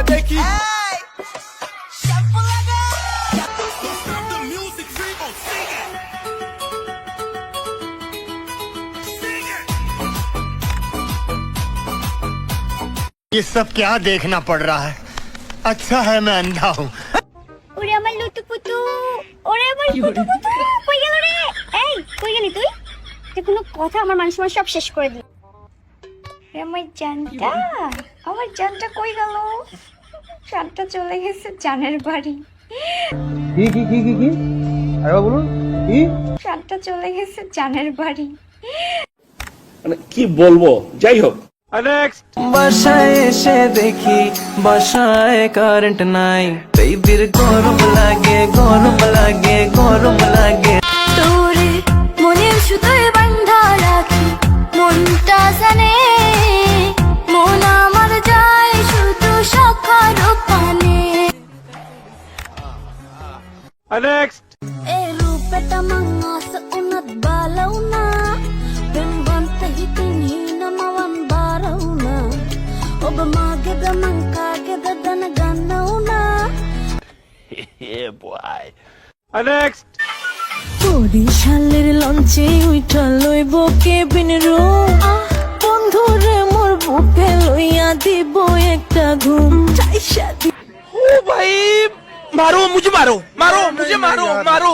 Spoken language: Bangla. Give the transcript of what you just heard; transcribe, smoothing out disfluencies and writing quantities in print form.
देखी ये सब क्या देखना पड़ रहा है। अच्छा है मैं अंधा हूँ। ওরে আমার লুতুপুতু, ওরে আমার লুতুপুতু, কই গেল রে? এই কই গেলি তুই? যে কোনো কথা আমার মান সম্মান সব শেষ করে দিল। আমার জানটা কই গেল? জানটা চলে গেছে জানের বাড়ি। কি আরে বলুন কি? জানটা চলে গেছে জানের বাড়ি। মানে কি বলবো, যাই হোক। বাসায় এসে দেখি বাসায় কারেন্ট নাই, বেবির গরম লাগে গরম লাগে গরম লাগে। তোরে মনের সুতোয় বাঁধা রাখি, মনটা জানে মন আমার যায় শুধু সখার পানে। এ রূপটা mangas unat balaw na, benbantahitin hinamawan baraw na, o bumagada man kagada danaganaw na. বরিশালের লঞ্চে উইঠা লইব কেবিন রুম, বন্ধুরে মোর বুকে লইয়া দিব একটা ঘুম। ओ भाई मारो मुझे, मारो मारो मुझे, मारो मारो।